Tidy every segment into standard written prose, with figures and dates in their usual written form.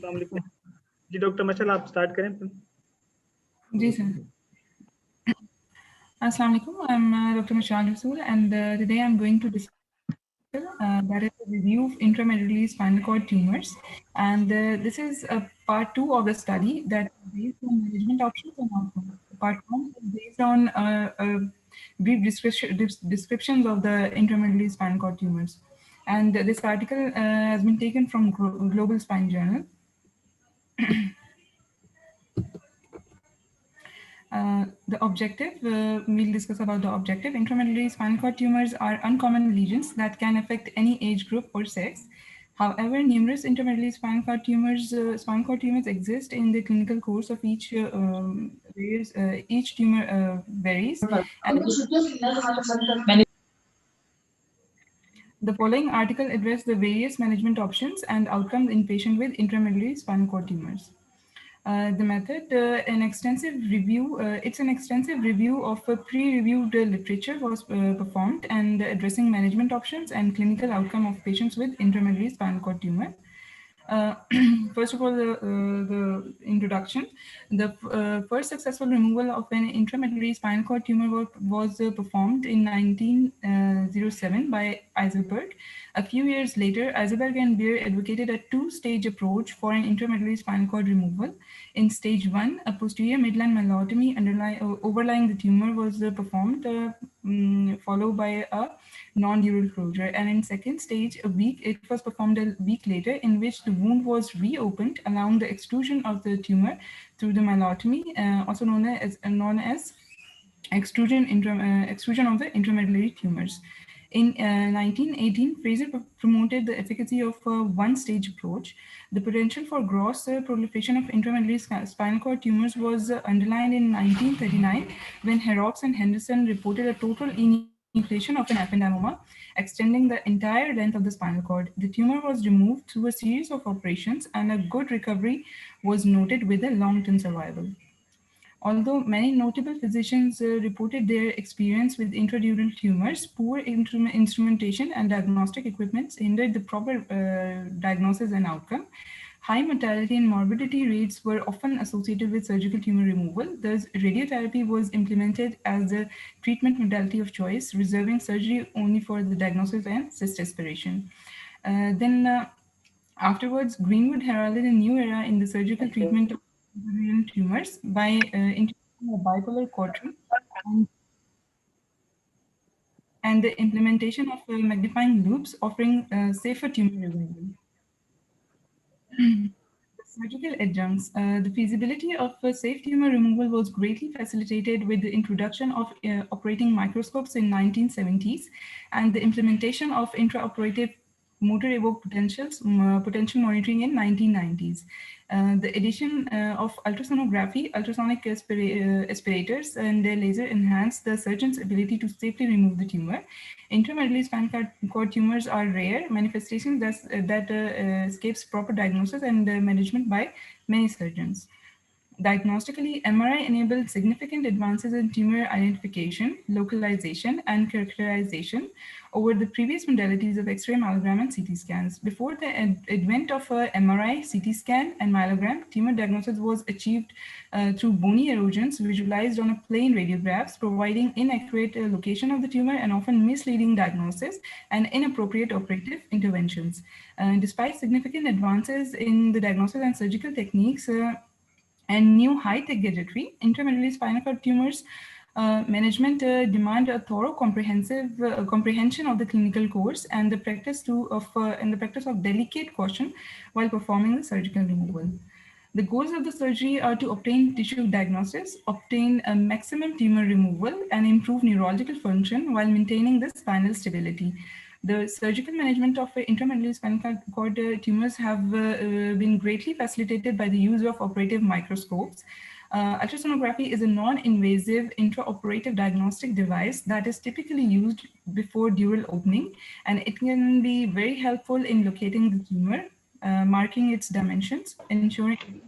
अस्सलाम वालेकुम। जी डॉक्टर मशल आप स्टार्ट करें। जी sir. Assalamu alaikum. I'm Dr. Mashal Rasool, and today I'm going to discuss that is a review of intramedullary spinal cord tumors, and this is a part 2 of the study that is based on management options and outcomes. Part 1 is based on brief descriptions of the intramedullary spinal cord tumors, and this article has been taken from Global Spine Journal. The objective, we'll discuss about the objective. Intramedullary spinal cord tumors are uncommon lesions that can affect any age group or sex. However, numerous intramedullary spinal cord tumors exist in the clinical course of each tumor varies. And the following article addresses the various management options and outcomes in patients with intramedullary spinal cord tumors. The method, it's an extensive review of a pre-reviewed literature was performed and addressing management options and clinical outcome of patients with intramedullary spinal cord tumor. First of all, the introduction. The first successful removal of an intramedullary spinal cord tumor was performed in 1907 by Eiselberg. A few years later, Eiselberg and Beer advocated a two-stage approach for an intramedullary spinal cord removal. In stage 1, a posterior midline myelectomy overlying the tumor was performed, followed by a non-dural closure. And in second stage, it was performed a week later, in which the wound was reopened, allowing the extrusion of the tumor through the myelectomy, also known as extrusion of the intramedullary tumors. In 1918, Fraser promoted the efficacy of a one-stage approach. The potential for gross proliferation of intramedullary spinal cord tumors was underlined in 1939 when Herox and Henderson reported a total enucleation of an ependymoma, extending the entire length of the spinal cord. The tumor was removed through a series of operations, and a good recovery was noted with a long-term survival. Although many notable physicians reported their experience with intradural tumors, poor instrumentation and diagnostic equipment hindered the proper diagnosis and outcome. High mortality and morbidity rates were often associated with surgical tumor removal. Thus, radiotherapy was implemented as the treatment modality of choice, reserving surgery only for the diagnosis and cyst aspiration. Afterwards, Greenwood heralded a new era in the surgical treatment of tumors by introducing a bipolar quadrupole and the implementation of magnifying loops, offering safer tumor removal. Surgical adjuncts. The feasibility of safe tumor removal was greatly facilitated with the introduction of operating microscopes in 1970s and the implementation of intraoperative motor evoked potential monitoring in 1990s. The addition of ultrasonic aspirators and their laser enhanced the surgeon's ability to safely remove the tumor. Intramedullary spinal cord tumors are rare manifestations that escapes proper diagnosis and management by many surgeons. Diagnostically, MRI enabled significant advances in tumor identification, localization, and characterization over the previous modalities of X-ray, myelogram, and CT scans. Before the advent of MRI, CT scan, and myelogram, tumor diagnosis was achieved through bony erosions visualized on a plain radiographs, providing inaccurate location of the tumor and often misleading diagnosis and inappropriate operative interventions. Despite significant advances in the diagnosis and surgical techniques, and new high-tech gadgetry, intramedullary spinal cord tumors management demand a thorough, comprehensive comprehension of the clinical course and the practice of delicate caution while performing the surgical removal. The goals of the surgery are to obtain tissue diagnosis, obtain a maximum tumor removal, and improve neurological function while maintaining the spinal stability. The surgical management of intramedullary spinal cord tumors have been greatly facilitated by the use of operative microscopes. Ultrasonography is a non-invasive intraoperative diagnostic device that is typically used before dural opening, and it can be very helpful in locating the tumor, marking its dimensions, ensuring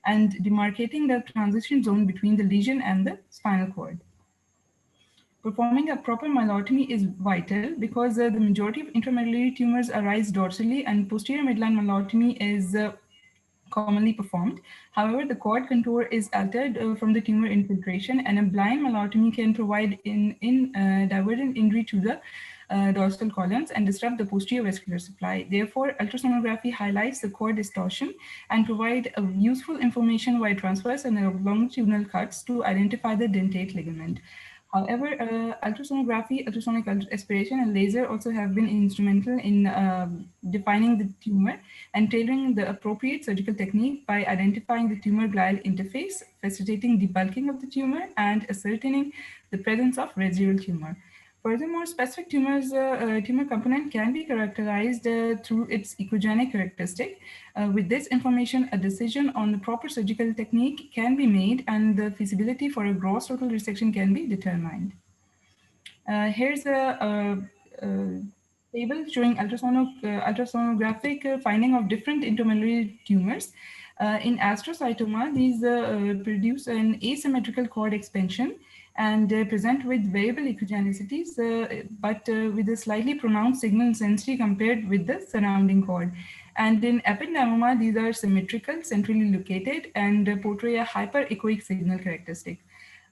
and demarcating the transition zone between the lesion and the spinal cord. Performing a proper myelotomy is vital because the majority of intramedullary tumors arise dorsally, and posterior midline myelotomy is commonly performed. However, the cord contour is altered from the tumor infiltration, and a blind myelotomy can provide in divergent injury to the dorsal columns and disrupt the posterior vascular supply. Therefore, ultrasonography highlights the cord distortion and provide useful information via transverse and longitudinal cuts to identify the dentate ligament. However, ultrasonography, ultrasonic aspiration, and laser also have been instrumental in defining the tumor and tailoring the appropriate surgical technique by identifying the tumor glial interface, facilitating debulking of the tumor, and ascertaining the presence of residual tumor. Furthermore, specific tumor component can be characterized through its echogenic characteristic. With this information, a decision on the proper surgical technique can be made and the feasibility for a gross total resection can be determined. Here's a table showing ultrasonographic finding of different intramedullary tumors. In astrocytoma, these produce an asymmetrical cord expansion and present with variable echogenicities, but with a slightly pronounced signal intensity compared with the surrounding cord. And in ependymoma, these are symmetrical, centrally located, and portray a hyper-echoic signal characteristic.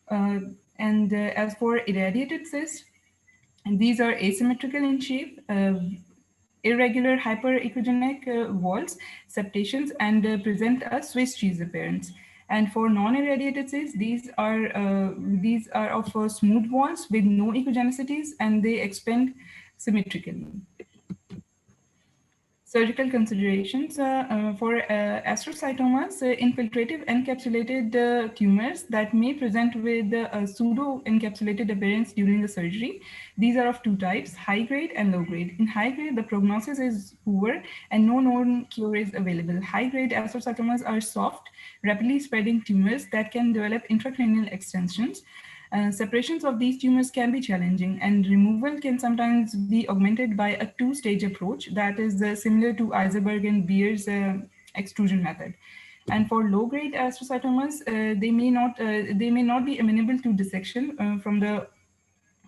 Uh, and as for irradiated cysts, and these are asymmetrical in shape, irregular hyperechogenic walls, septations, and present a Swiss cheese appearance. And for non-irradiated cysts, these are of smooth walls with no echogenicities, and they expand symmetrically. Surgical considerations for astrocytomas, infiltrative encapsulated tumors that may present with a pseudo-encapsulated appearance during the surgery. These are of two types, high grade and low grade. In high grade, the prognosis is poor and no known cure is available. High grade astrocytomas are soft, rapidly spreading tumors that can develop intracranial extensions. Separations of these tumors can be challenging, and removal can sometimes be augmented by a two-stage approach that is similar to Eisenberg and Beer's extrusion method. And for low-grade astrocytomas, they may not be amenable to dissection from the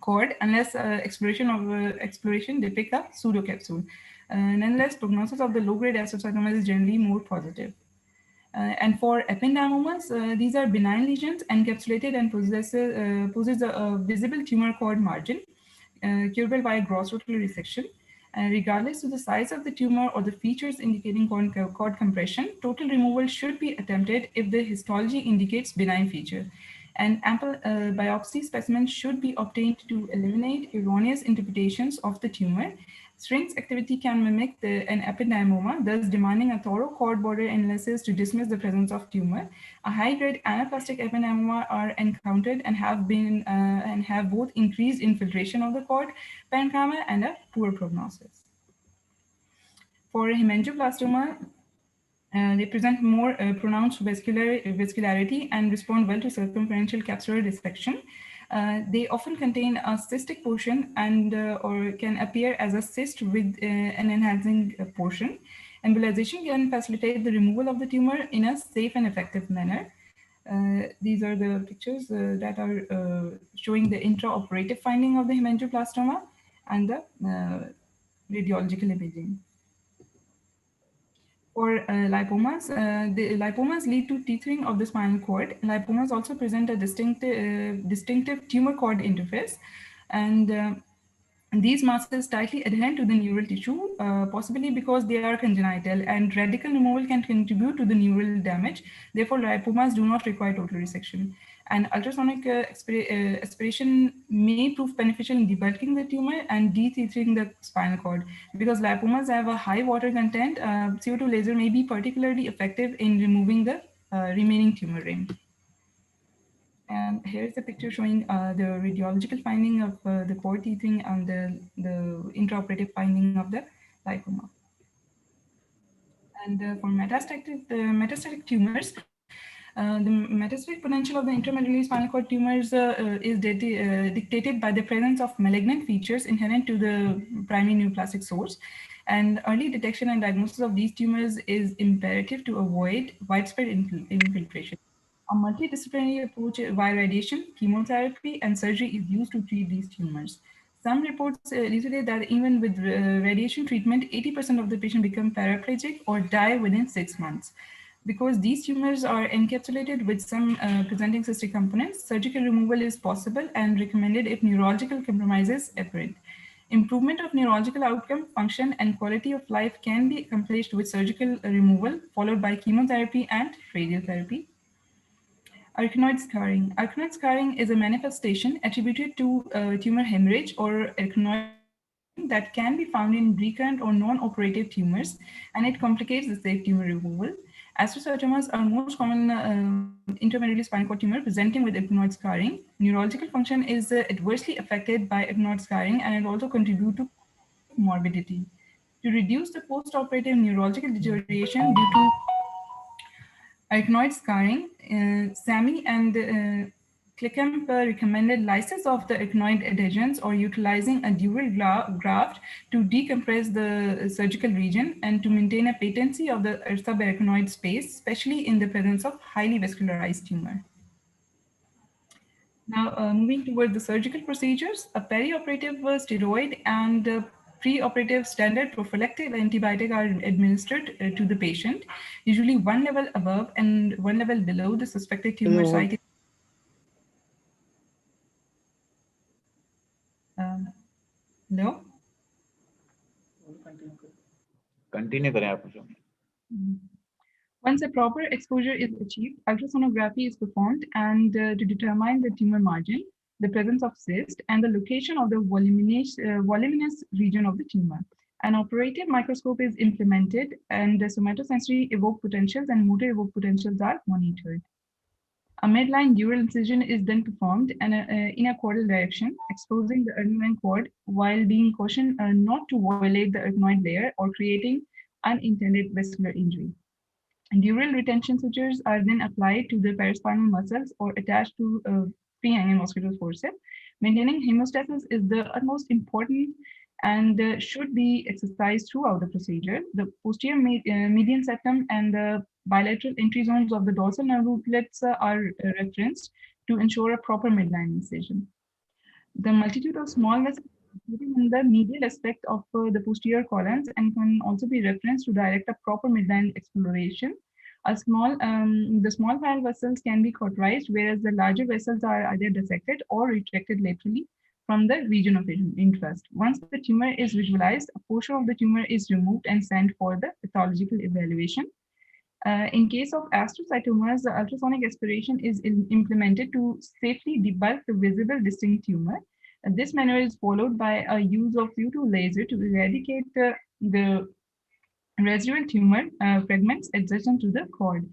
cord unless exploration depict a pseudocapsule. Nonetheless, prognosis of the low-grade astrocytomas is generally more positive. And for ependymomas, these are benign lesions encapsulated and possess a visible tumor cord margin, curable by a gross total resection. Regardless of the size of the tumor or the features indicating cord compression, total removal should be attempted if the histology indicates benign feature. An ample biopsy specimen should be obtained to eliminate erroneous interpretations of the tumor. Strings activity can mimic an ependymoma, thus demanding a thorough cord border analysis to dismiss the presence of tumor. A high-grade anaplastic ependymoma are encountered and have both increased infiltration of the cord parenchyma and a poor prognosis. For hemangioblastoma, they present more pronounced vascularity and respond well to circumferential capsular dissection. They often contain a cystic portion and or can appear as a cyst with an enhancing portion. Embolization can facilitate the removal of the tumor in a safe and effective manner. These are the pictures that are showing the intraoperative finding of the hemangioblastoma and the radiological imaging. For lipomas, the lipomas lead to teething of the spinal cord. Lipomas also present a distinctive tumor cord interface, and these masses tightly adherent to the neural tissue, possibly because they are congenital, and radical removal can contribute to the neural damage. Therefore, lipomas do not require total resection. And ultrasonic aspiration may prove beneficial in debulking the tumor and de-teething the spinal cord. Because lipomas have a high water content, CO2 laser may be particularly effective in removing the remaining tumor ring. And here's a picture showing the radiological finding of the cord teething and the intraoperative finding of the lipoma. And for metastatic tumors, the metastatic potential of the intramedullary spinal cord tumors is dictated by the presence of malignant features inherent to the primary neoplastic source. And early detection and diagnosis of these tumors is imperative to avoid widespread infiltration. A multidisciplinary approach via radiation, chemotherapy, and surgery is used to treat these tumors. Some reports elucidate that even with radiation treatment, 80% of the patient become paraplegic or die within 6 months. Because these tumors are encapsulated with some presenting cystic components, surgical removal is possible and recommended if neurological compromises apparent. Improvement of neurological outcome, function, and quality of life can be accomplished with surgical removal, followed by chemotherapy and radiotherapy. Arachnoid scarring. Arachnoid scarring is a manifestation attributed to tumor hemorrhage or arachnoid scarring that can be found in recurrent or non-operative tumors, and it complicates the safe tumor removal. Astrocytomas are most common intramedullary spinal cord tumor presenting with arachnoid scarring. Neurological function is adversely affected by arachnoid scarring, and it also contributes to morbidity. To reduce the post-operative neurological deterioration due to arachnoid scarring, SAMI and Clickham recommended lysis of the arachnoid adhesions or utilizing a dual graft to decompress the surgical region and to maintain a patency of the subarachnoid space, especially in the presence of highly vascularized tumor. Now, moving toward the surgical procedures, a perioperative steroid and preoperative standard prophylactic antibiotic are administered to the patient, usually one level above and one level below the suspected tumor site. Hello? Continue करें आप मुझे. Once a proper exposure is achieved, ultrasonography is performed and to determine the tumor margin, the presence of cyst, and the location of the voluminous region of the tumor. An operative microscope is implemented and the somatosensory evoked potentials and motor evoked potentials are monitored. A midline dural incision is then performed and, in a caudal direction, exposing the underlying cord while being cautioned not to violate the arachnoid layer or creating unintended vascular injury. Dural retention sutures are then applied to the paraspinal muscles or attached to prehanging mosquito's forceps. Maintaining hemostasis is the utmost important and should be exercised throughout the procedure. The posterior median septum and the bilateral entry zones of the dorsal nerve rootlets are referenced to ensure a proper midline incision. The multitude of small vessels in the medial aspect of the posterior colons and can also be referenced to direct a proper midline exploration. The small file vessels can be cauterized, whereas the larger vessels are either dissected or retracted laterally from the region of interest. Once the tumor is visualized, a portion of the tumor is removed and sent for the pathological evaluation. In case of astrocytomas, the ultrasonic aspiration is implemented to safely debulk the visible distinct tumor. This maneuver is followed by a use of CO2 laser to eradicate the residual tumor fragments adjacent to the cord.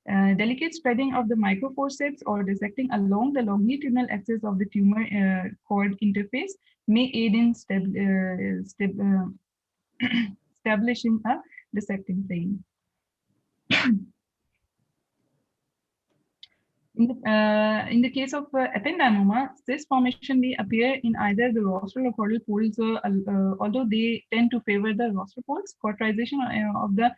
Delicate spreading of the microforceps or dissecting along the longitudinal axis of the tumor cord interface may aid in establishing a dissecting plane. In the case of ependymoma, cyst formation may appear in either the rostral or caudal folds, although they tend to favor the rostral folds. Cauterization of the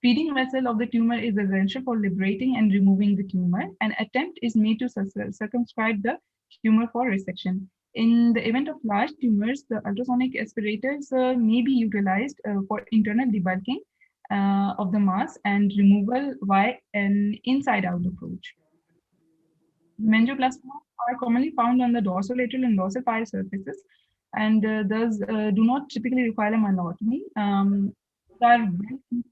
feeding vessel of the tumor is essential for liberating and removing the tumor. An attempt is made to circumscribe the tumor for resection. In the event of large tumors, the ultrasonic aspirators may be utilized for internal debulking of the mass and removal by an inside-out approach. Meningioplasmas are commonly found on the dorsolateral and dorsal surfaces and thus do not typically require a myelotomy. There are an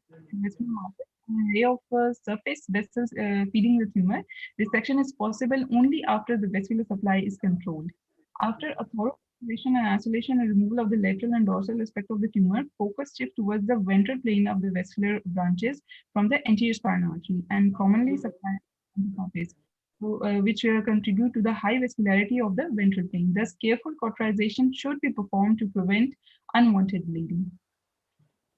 array of surface vessels feeding the tumor. Dissection is possible only after the vascular supply is controlled. After a thorough isolation and isolation and removal of the lateral and dorsal aspect of the tumor, focus shifts towards the ventral plane of the vascular branches from the anterior spinal artery and commonly supply the surface. Which contribute to the high vascularity of the ventral plane. Thus, careful cauterization should be performed to prevent unwanted bleeding.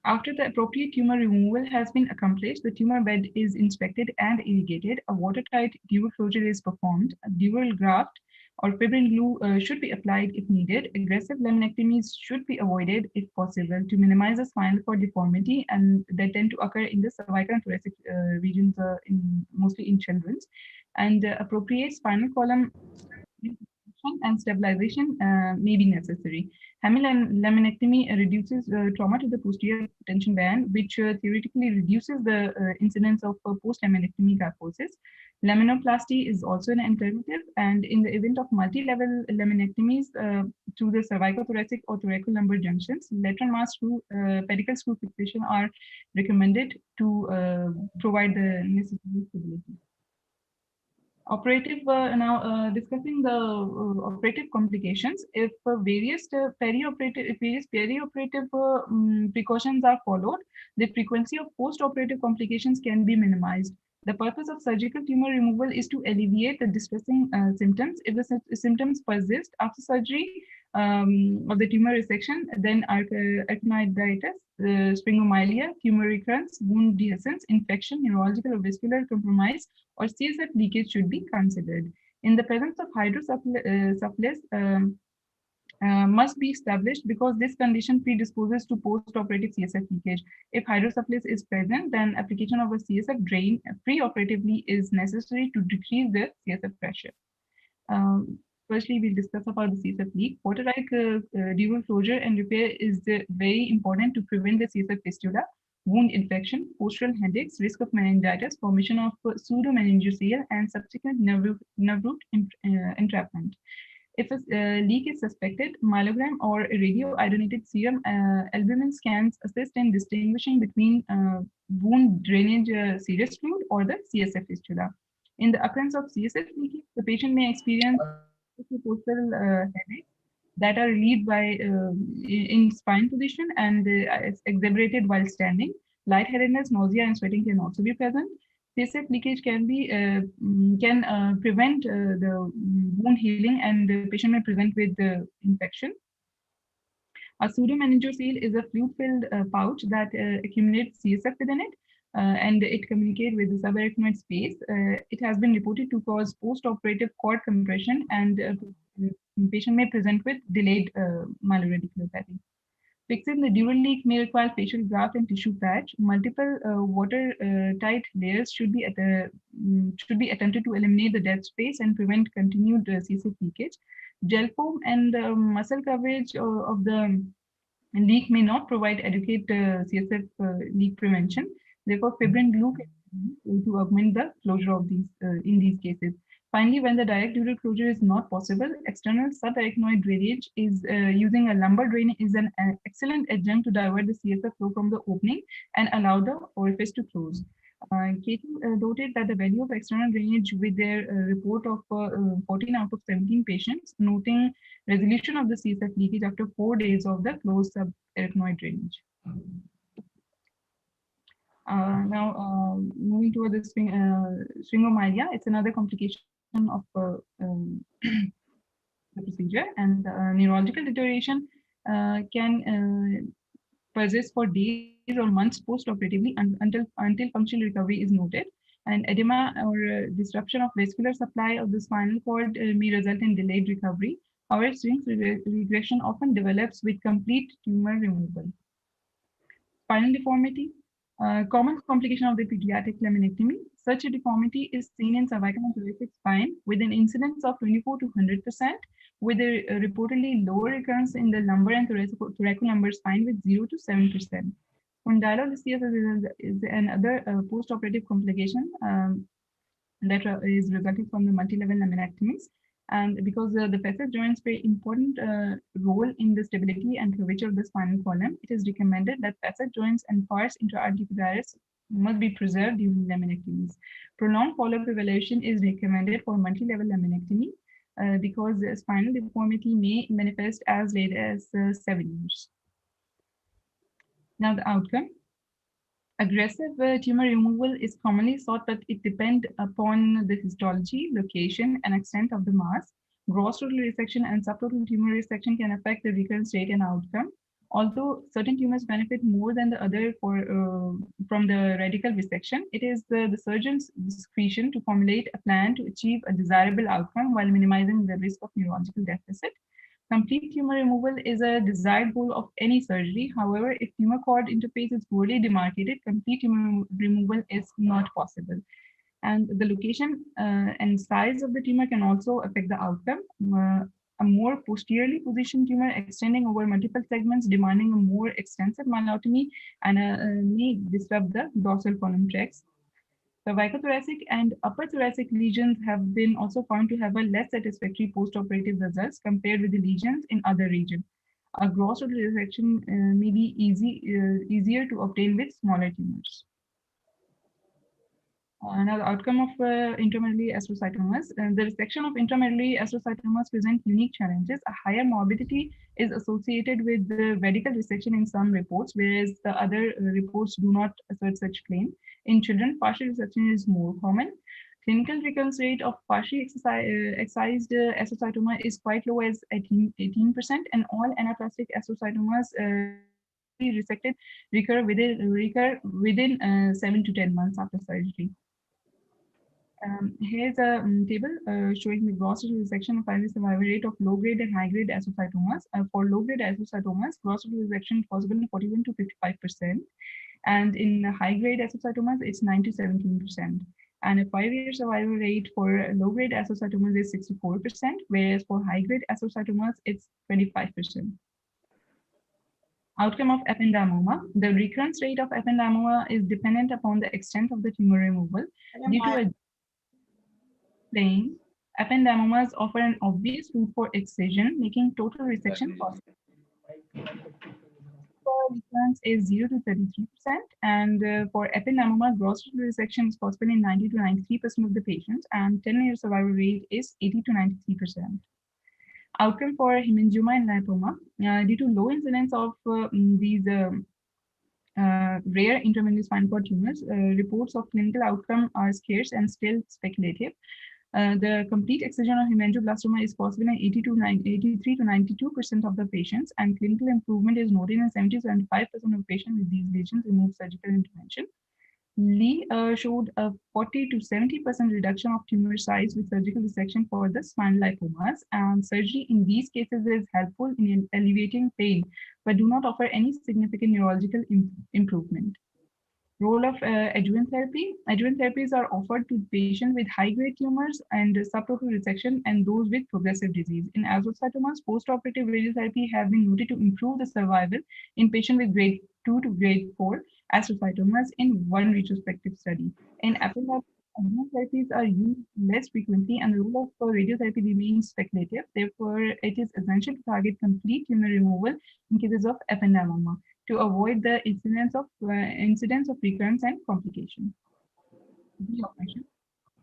After the appropriate tumor removal has been accomplished, the tumor bed is inspected and irrigated. A watertight dural closure is performed. A dural graft or fibrin glue should be applied if needed. Aggressive laminectomies should be avoided if possible to minimize the spinal cord deformity and that tend to occur in the cervical and thoracic regions, mostly in children. and appropriate spinal column and stabilization may be necessary. Hemilaminectomy reduces trauma to the posterior tension band, which theoretically reduces the incidence of post-laminectomy kyphosis. Laminoplasty is also an alternative, and in the event of multi-level laminectomies to the cervicothoracic or thoracolumbar junctions, lateral mass screw, pedicle screw fixation are recommended to provide the necessary stability. Operative now discussing the operative complications. If various perioperative precautions are followed, the frequency of post-operative complications can be minimized. The purpose of surgical tumor removal is to alleviate the distressing symptoms. If the symptoms persist after surgery of the tumor resection, then actinitis, sphingomyelia, tumor recurrence, wound dehiscence, infection, neurological or vascular compromise, or CSF leakage should be considered. In the presence of hydrocephalus, must be established because this condition predisposes to post-operative CSF leakage. If hydrocephalus is present, then application of a CSF drain pre-operatively is necessary to decrease the CSF pressure. Firstly, we'll discuss about the CSF leak. Water-like dural closure and repair is very important to prevent the CSF fistula, wound infection, postural headaches, risk of meningitis, formation of pseudomeningocele, and subsequent nerve root entrapment. If a leak is suspected, myelogram or radioiodinated serum albumin scans assist in distinguishing between wound drainage serous fluid or the CSF fistula. In the occurrence of CSF leakage, the patient may experience postural headaches that are relieved by in spine position and exacerbated while standing. Lightheadedness, nausea, and sweating can also be present. CSF leakage can prevent the wound healing, and the patient may present with the infection. A pseudomeningocele is a fluid-filled pouch that accumulates CSF within it, and it communicates with the subarachnoid space. It has been reported to cause post-operative cord compression, and patient may present with delayed myeloradiculopathy. Fixing the dural leak may require facial graft and tissue patch. Multiple water-tight layers should be attempted to eliminate the dead space and prevent continued CSF leakage. Gel foam and muscle coverage of the leak may not provide adequate CSF leak prevention. Therefore, fibrin glue can be used to augment the closure of these in these cases. Finally, when the direct dural closure is not possible, external subarachnoid drainage is using a lumbar drain is an excellent adjunct to divert the CSF flow from the opening and allow the orifice to close. Katie noted that the value of external drainage with their report of 14 out of 17 patients, noting resolution of the CSF leakage after 4 days of the closed subarachnoid drainage. Now, moving toward the sphingomyelia, it's another complication of the procedure, and neurological deterioration can persist for days or months post-operatively until functional recovery is noted. And edema or disruption of vascular supply of the spinal cord may result in delayed recovery. However, strength regression often develops with complete tumor removal. Spinal deformity. Common complication of the pediatric laminectomy. Such a deformity is seen in cervical and thoracic spine with an incidence of 24 to 100%, with a reportedly lower recurrence in the lumbar and thoracolumbar spine with 0 to 7%. Spondylolisthesis is another post-operative complication that is resulting from the multi-level laminectomies. And because the facet joints play important role in the stability and curvature of the spinal column, it is recommended that facet joints and pars intra-articularis must be preserved during laminectomies. Prolonged follow-up evaluation is recommended for multi-level laminectomy because spinal deformity may manifest as late as 7 years. Now the outcome. Aggressive tumor removal is commonly sought, but it depends upon the histology, location, and extent of the mass. Gross total resection and subtotal tumor resection can affect the recurrence rate and outcome. Although certain tumors benefit more than the other from the radical resection, it is the surgeon's discretion to formulate a plan to achieve a desirable outcome while minimizing the risk of neurological deficit. Complete tumor removal is a desired goal of any surgery. However, if tumor cord interface is poorly demarcated, complete tumor removal is not possible. And the location and size of the tumor can also affect the outcome. A more posteriorly positioned tumor extending over multiple segments, demanding a more extensive myectomy, and may disrupt the dorsal column tracts. Cervicothoracic and upper thoracic lesions have been also found to have a less satisfactory post-operative results compared with the lesions in other regions. A gross total resection may be easier to obtain with smaller tumors. Now, the outcome of intramedullary astrocytomas. The resection of intramedullary astrocytomas present unique challenges. A higher morbidity is associated with the radical resection in some reports, whereas the other reports do not assert such claim. In children, partial resection is more common. Clinical recurrence rate of partially excised astrocytoma is quite low as 18%, and all anaplastic astrocytomas resected recur within 7 to 10 months after surgery. Here's a table showing the gross total resection of primary survival rate of low-grade and high-grade astrocytomas. For low-grade astrocytomas, gross total resection is possible in 41 to 55%, and in high-grade astrocytomas, it's 9 to 17%. And a 5-year survival rate for low-grade astrocytomas is 64%, whereas for high-grade astrocytomas, it's 25%. Outcome of ependymoma. The recurrence rate of ependymoma is dependent upon the extent of the tumor removal. Due to a plain, ependymomas offer an obvious route for excision, making total resection possible. Recurrence is 0 to 33%, and for ependymoma, gross total resection is possible in 90 to 93% of the patients, and 10-year survival rate is 80 to 93%. Outcome for hemangioma and lipoma. Due to low incidence of these rare intramedullary spinal cord tumors, reports of clinical outcome are scarce and still speculative. The complete excision of hemangioblastoma is possible in 83 to 92% of the patients, and clinical improvement is noted in 70 to 75% of patients with these lesions removed surgical intervention. Lee showed a 40 to 70% reduction of tumor size with surgical resection for the spinal lipomas, and surgery in these cases is helpful in alleviating pain, but do not offer any significant neurological improvement. Role of adjuvant therapy. Adjuvant therapies are offered to patients with high-grade tumors and subtotal resection and those with progressive disease. In astrocytomas, post-operative radiotherapy have been noted to improve the survival in patients with grade 2 to grade 4 astrocytomas in one retrospective study. In epilepsy, adjuvant therapies are used less frequently, and the role of radiotherapy remains speculative. Therefore, it is essential to target complete tumor removal in cases of ependymoma to avoid the incidence of recurrence and complication.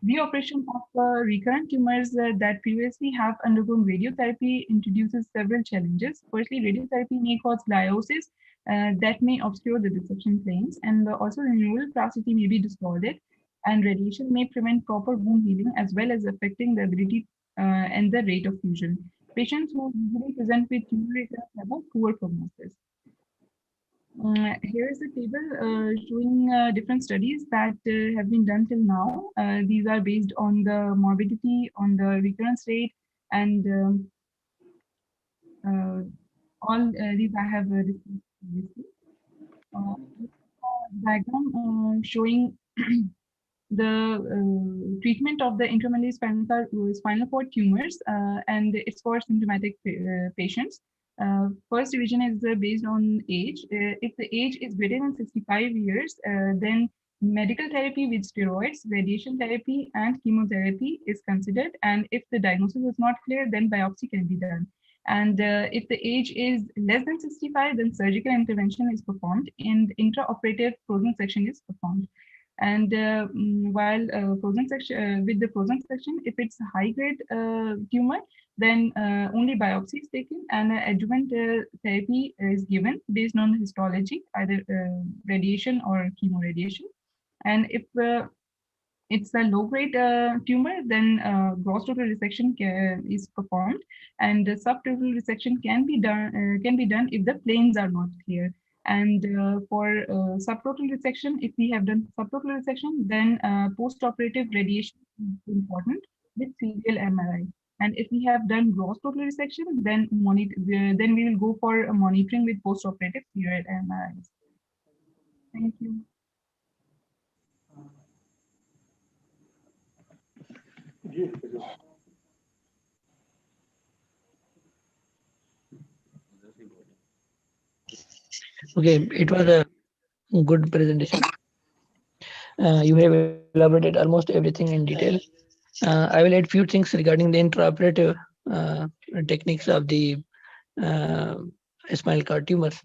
Reoperation of recurrent tumors that previously have undergone radiotherapy introduces several challenges. Firstly, radiotherapy may cause gliosis that may obscure the dissection planes, and also the neural plasticity may be distorted, and radiation may prevent proper wound healing as well as affecting the ability and the rate of fusion. Patients who usually present with tumor recurrence have a poor prognosis. Here is a table showing different studies that have been done till now. These are based on the morbidity, on the recurrence rate, and all these I have discussed previously. Diagram showing the treatment of the intramedullary spinal cord tumors, and it's for symptomatic patients. First division is based on age. If the age is greater than 65 years, then medical therapy with steroids, radiation therapy, and chemotherapy is considered. And if the diagnosis is not clear, then biopsy can be done. And if the age is less than 65, then surgical intervention is performed, and intraoperative frozen section is performed. And while frozen section, with the frozen section, if it's a high-grade tumor, then only biopsy is taken, and adjuvant therapy is given based on histology, either radiation or chemoradiation. And if it's a low-grade tumor, then gross total resection is performed, and subtotal resection can be done if the planes are not clear. And for subtotal resection, if we have done subtotal resection, then post-operative radiation is important with serial MRI. And if we have done gross total resection, then we will go for monitoring with post-operative serial MRIs. Thank you. Okay, it was a good presentation. You have elaborated almost everything in detail. I will add few things regarding the intraoperative uh, techniques of the uh, spinal cord tumors.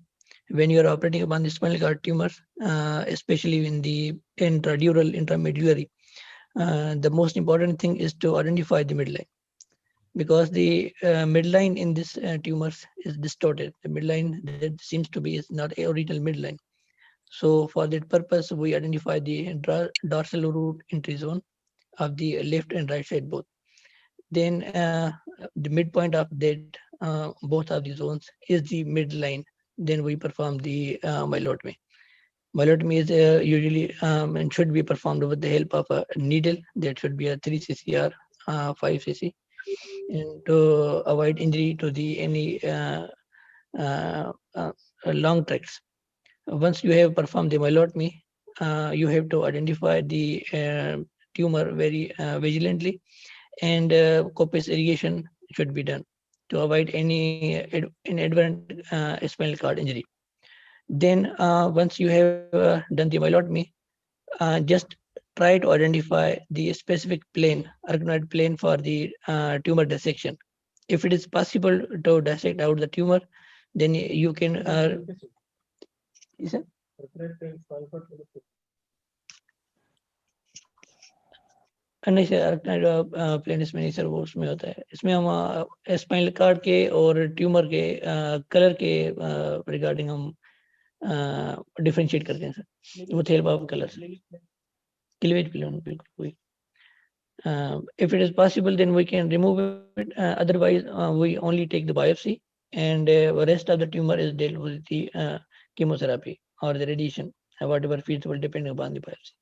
When you are operating upon the spinal cord tumors, especially in the intradural, intramedullary, the most important thing is to identify the midline, because the midline in this tumors is distorted. The midline that seems to be is not a original midline. So for that purpose, we identify the dorsal root entry zone of the left and right side both. Then the midpoint of that both of the zones is the midline. Then we perform the myelotomy. Myelotomy is usually and should be performed with the help of a needle that should be a 3 cc or 5 cc, and to avoid injury to the any uh, uh, long tracts. Once you have performed the myelotomy, you have to identify the tumor very vigilantly, and copious irrigation should be done to avoid any inadvertent spinal cord injury. Then once you have done the myelotomy, just try to identify the specific plane, organoid plane for the tumor dissection. If it is possible to dissect out the tumor, then you can. नहीं sir, plane इसमें नहीं sir, वो उसमें होता है। इसमें हम spinal cord के और ट्यूमर के कलर के रिगार्डिंग हम डिफरेंशिएट करते हैं sir, with help of colors. Cleavage plane, बिल्कुल। If it is possible, then we can remove it. Otherwise, we only take the biopsy, and the rest of the tumor is dealt with the chemotherapy or the radiation, whatever feasible depending upon the biopsy.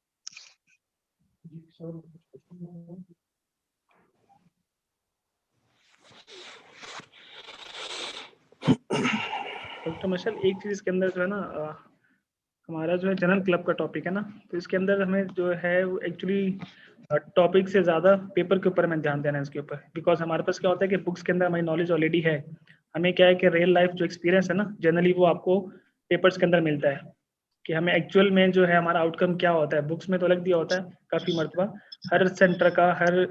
Doctor मशल, एक चीज इसके अंदर जो है ना, हमारा जो है जनरल क्लब का टॉपिक है ना, तो इसके अंदर हमें जो है एक्चुअली टॉपिक से ज़्यादा पेपर के ऊपर हमें ध्यान देना है इसके ऊपर, बिकॉज हमारे पास क्या होता है कि बुक्स के अंदर हमारी नॉलेज ऑलरेडी है। हमें क्या है कि रियल लाइफ जो एक्सपीरियंस है ना, जनरली वो आपको पेपर्स के अंदर मिलता है कि हमें एक्चुअल में जो है हमारा आउटकम क्या होता है। बुक्स में तो अलग दिया होता है काफ़ी मरतबा, हर सेंटर का, हर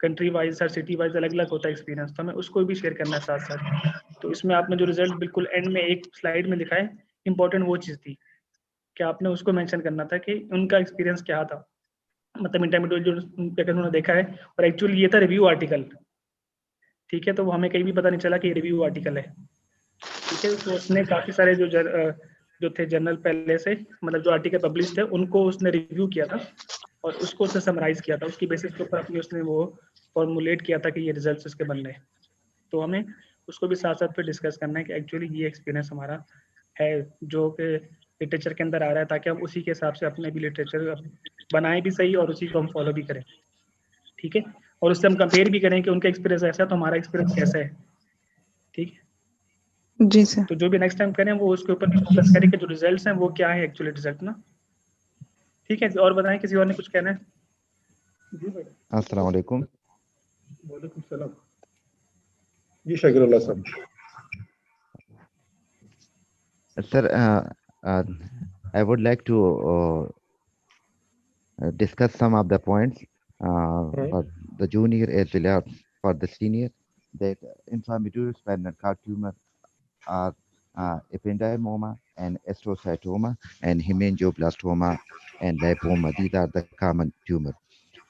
कंट्री वाइज, हर सिटी वाइज अलग अलग होता है एक्सपीरियंस, तो हमें उसको भी शेयर करना है साथ साथ। तो इसमें आपने जो रिजल्ट बिल्कुल एंड में एक स्लाइड में दिखाए, इंपॉर्टेंट वो चीज़ थी कि आपने उसको मेंशन करना था कि उनका एक्सपीरियंस क्या था, मतलब इंटरमीडिएट जो उन्होंने देखा है, और एक्चुअली ये था रिव्यू आर्टिकल, ठीक है। तो वो हमें कहीं भी पता नहीं चला कि ये रिव्यू आर्टिकल है, ठीक है। तो उसने काफ़ी सारे जो थे जर्नल पहले से, मतलब जो आर्टिकल पब्लिश थे, उनको उसने रिव्यू किया था और उसको उसने समराइज किया था, उसकी बेसिस के ऊपर अपनी उसने वो फॉर्मुलेट किया था कि ये रिजल्ट्स इसके बन रहे हैं। तो हमें उसको भी साथ साथ फिर डिस्कस करना है कि एक्चुअली ये एक्सपीरियंस हमारा है जो कि लिटरेचर के अंदर आ रहा है, ताकि हम उसी के हिसाब से अपने भी लिटरेचर बनाएं भी सही और उसी को हम फॉलो भी करें, ठीक है। और उससे हम कंपेयर भी करें कि उनका एक्सपीरियंस ऐसा है तो हमारा एक्सपीरियंस कैसा है, ठीक है जी सर। तो जो भी नेक्स्ट टाइम करें वो उसके ऊपर भी फोकस करें कि जो रिजल्ट्स हैं वो क्या है एक्चुअली रिजल्ट ना, ठीक है। और बताएं, किसी और ने कुछ कहना है? अस्सलाम वालेकुम। वालेकुम सलाम। जी शकीरुल्लाह साहब। Sir, I would like to discuss some of the points for the junior as well as for the senior, that intramedullary spinal cord tumor are ependymoma and astrocytoma and hemangioblastoma and lipoma. These are the common tumors.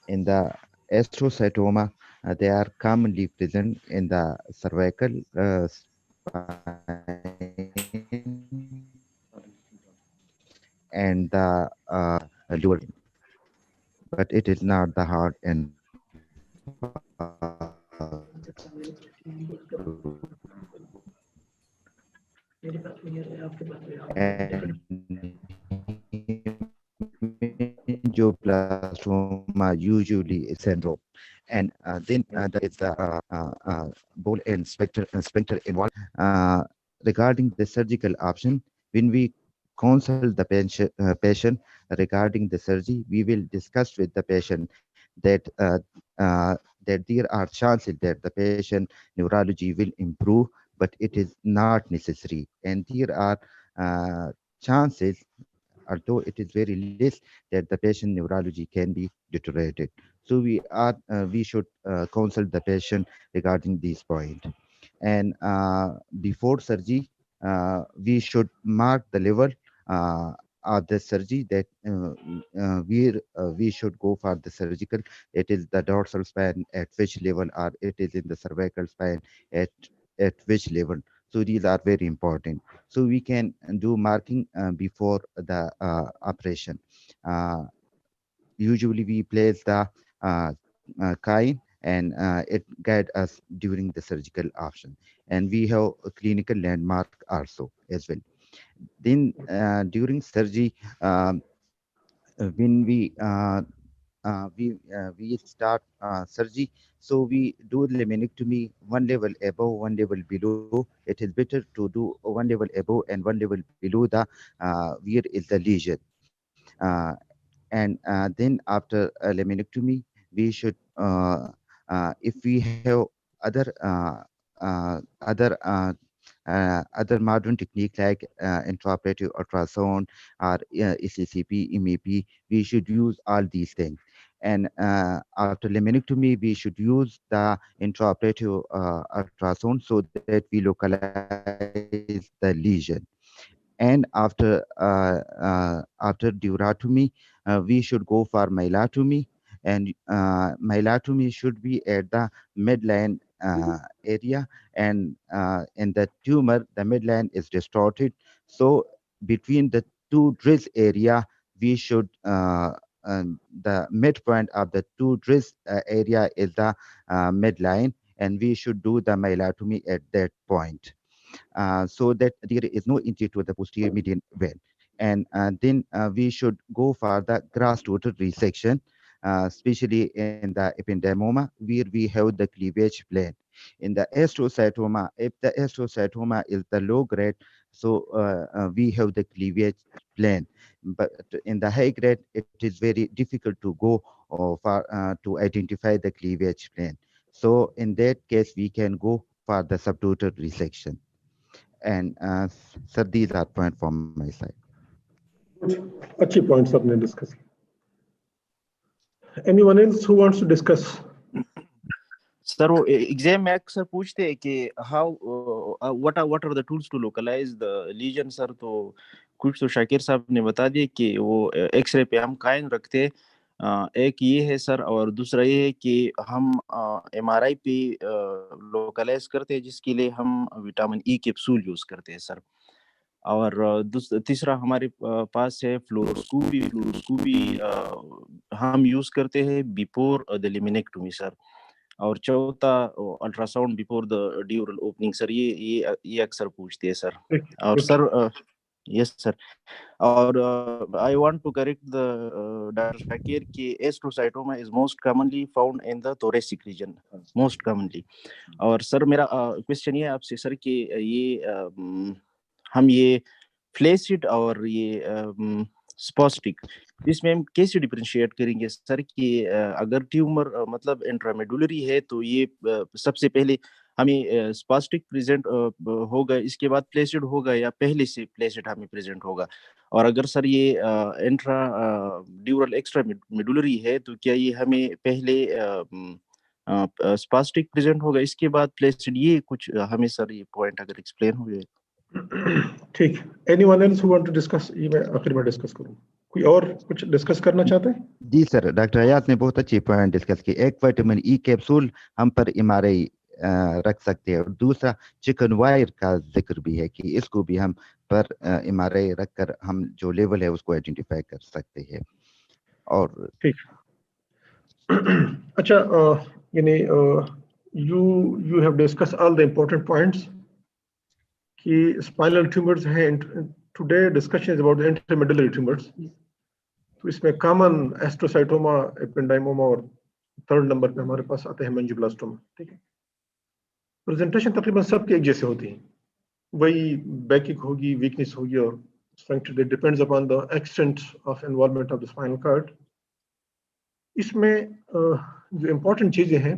In the astrocytoma, they are commonly present in the cervical spine and the lower, but it is not the hard and angioblastoma usually is syndrome. And then there is the ball and sphincter involved. Regarding the surgical option, when we consult the patient regarding the surgery, we will discuss with the patient that that there are chances that the patient neurology will improve, but it is not necessary. And there are chances, although it is very less, that the patient neurology can be deteriorated. So we should counsel the patient regarding this point. And before surgery, we should mark the level of the surgery that we should go for the surgical. It is the dorsal spine at which level, or it is in the cervical spine at which level. So these are very important. So we can do marking before the operation. Usually we place the kind, and it guide us during the surgical option. And we have a clinical landmark also as well. Then during surgery, when we start surgery, so we do laminectomy one level above, one level below. It is better to do one level above and one level below the where is the lesion. And then after laminectomy, we should if we have other other modern technique like intraoperative ultrasound or ECCP, MEP, we should use all these things. And after laminectomy, we should use the intraoperative ultrasound so that we localize the lesion. And after durotomy, we should go for myelotomy. And myelotomy should be at the midline area, and in the tumor the midline is distorted. So between the two drills area, we should the midpoint of the two drills area is the midline, and we should do the myelotomy at that point, so that there is no entry to the posterior median vein. And then we should go for the grass total resection, especially in the ependymoma where we have the cleavage plane. In the astrocytoma, if the astrocytoma is the low grade, so we have the cleavage plane. But in the high grade, it is very difficult to go to identify the cleavage plane. So in that case, we can go for the subtotal resection. And sir, these are points from my side. अच्छी points आपने discuss की. Anyone else who wants to discuss? Sir वो exam में अक्सर पूछते हैं कि how what are the tools to localise the lesion sir. तो कुछ तो शाकिर साहब ने बता दिए कि वो एक्सरे पे हम कायन रखते हैं. एक ये है सर, और दूसरा ये है कि हम एमआरआई पे लोकलाइज करते हैं, जिसके लिए हम विटामिन ई कैप्सूल यूज करते हैं सर. और तीसरा हमारे पास है फ्लोरोस्कोपी हम यूज करते हैं बिफोर द लेमिनेक्टोमी सर. और चौथा ultrasound before the ड्यूरल opening sir. ये अक्सर पूछते हैं सर. और सर यस सर. और I want to correct the doctor Shakir कि astrocytoma is most commonly found in the thoracic region, most commonly. और सर मेरा क्वेश्चन ये आपसे सर कि ये हम ये फ्लैसिड और ये स्पॉस्टिक, इसमें हम कैसे डिफरेंशिएट करेंगे सर कि अगर ट्यूमर मतलब इंट्रामेडुलरी है तो ये सबसे पहले हमें स्पॉस्टिक प्रेजेंट होगा, इसके बाद फ्लैसिड होगा, या पहले से फ्लैसिड हमें प्रेजेंट होगा? और अगर सर ये इंट्रा ड्यूरल एक्स्ट्रा मेडुलरी है तो क्या ये हमें पहले स्पॉस्टिक प्रेजेंट होगा, इसके बाद फ्लैसिड? ये कुछ हमें सर ये पॉइंट अगर एक्सप्लेन हो जाए. ठीक. Anyone else who want to discuss? ये मैं आखिर में डिस्कस करूँ. कोई और कुछ डिस्कस करना चाहते हैं? जी सर, डॉक्टर हयात ने बहुत अच्छी पॉइंट डिस्कस की. एक विटामिन ई कैप्सूल हम पर एमआरआई रख सकते हैं, और दूसरा चिकन वायर का जिक्र भी है कि इसको भी हम पर एमआरआई रखकर हम जो लेवल है उसको आइडेंटिफाई कर सकते हैं. और ठीक. अच्छा, यानी you have discussed all the important points कि spinal tumors हैं. Today discussion is about the intramedullary tumors. तो इसमें कॉमन एस्ट्रोसाइटोमा, एपेंडाइमोमा, और थर्ड नंबर पे हमारे पास आते हैं मेंजियोब्लास्टोमा. ठीक है. प्रेजेंटेशन तकरीबन सबके एक जैसे होती है. वही बैकिक होगी, वीकनेस होगी, और strength depends upon the extent of involvement of the spinal cord. इसमें जो इम्पोर्टेंट चीजें हैं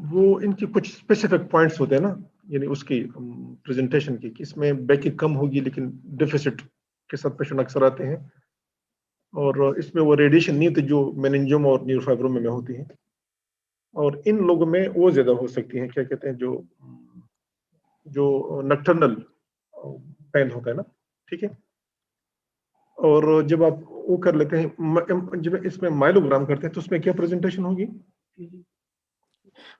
वो इनकी कुछ स्पेसिफिक पॉइंट्स होते हैं ना, यानी उसकी प्रेजेंटेशन की, कि इसमें बैकिंग कम होगी लेकिन डेफिसिट के साथ पेशेंट अक्सर आते हैं, और इसमें वो रेडिएशन नहीं होती जो मेनिंजियम और न्यूरोफाइब्रोमा में होती है, और इन लोगों में वो ज्यादा हो सकती हैं, क्या कहते हैं, जो नक्टर्नल पेन होता है ना, ठीक है। और जब आप वो कर लेते हैं, जब इसमें माइलोग्राम करते हैं तो उसमें क्या प्रेजेंटेशन होगी?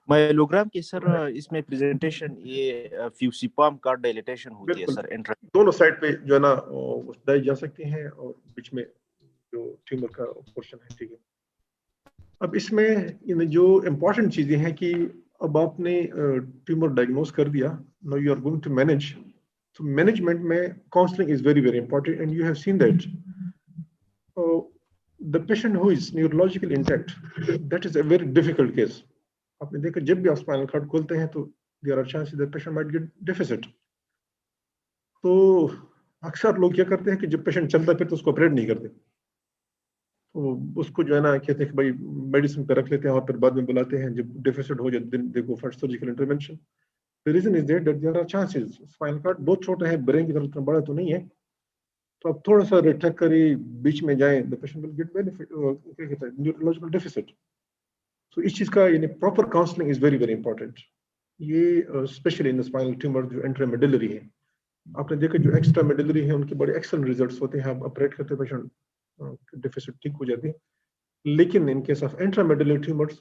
माइलोग्राम की सर इसमें प्रेजेंटेशन ये फ्यूसिपाम का डायलेटेशन होती है सर, दोनों साइड पे जो है ना दाई जा सकती हैं, और बीच में जो ट्यूमर का पोर्शन है, ठीक है। अब इसमें जो इम्पोर्टेंट चीजें हैं कि अब आपने ट्यूमर डायग्नोज कर दिया, now you are going to manage. तो मैनेजमेंट में counselling is very very important, and you have seen that the patient who is neurologically intact, that is a very difficult case. आपने देखा जब भी आप spinal cord खोलते हैं तो there are chances that patient might get deficit. तो अक्सर लोग क्या करते हैं कि जब पेशेंट चलता है फिर तो उसको ऑपरेट नहीं करते, तो उसको जो है ना कहते हैं कि भाई मेडिसिन पे रख लेते हैं और फिर बाद में बुलाते हैं जब डेफिसिट हो जाए, then they go for surgical intervention. The reason is that there are chances, spinal cord बहुत छोटा है, ब्रेन की तरह इतना बड़ा तो नहीं है, तो आप थोड़ा सा रिट्रैक्ट करिए, बीच में जाएं, the patient will get benefit, क्या कहते हैं, न्यूरोलॉजिकल डेफिसिट। तो इस चीज का यानी proper counselling is very very important. ये स्पेशली इन स्पाइनल ट्यूमर जो इंट्रामेडुलरी है, आपने देखा जो एक्स्ट्रा मेडुलरी है उनके बड़े एक्सेलेंट रिजल्ट्स होते हैं, आप ऑपरेट करते पेशेंट डेफिसिट ठीक हो जाती है। लेकिन इन केस ऑफ इंट्रामेडुलरी ट्यूमर्स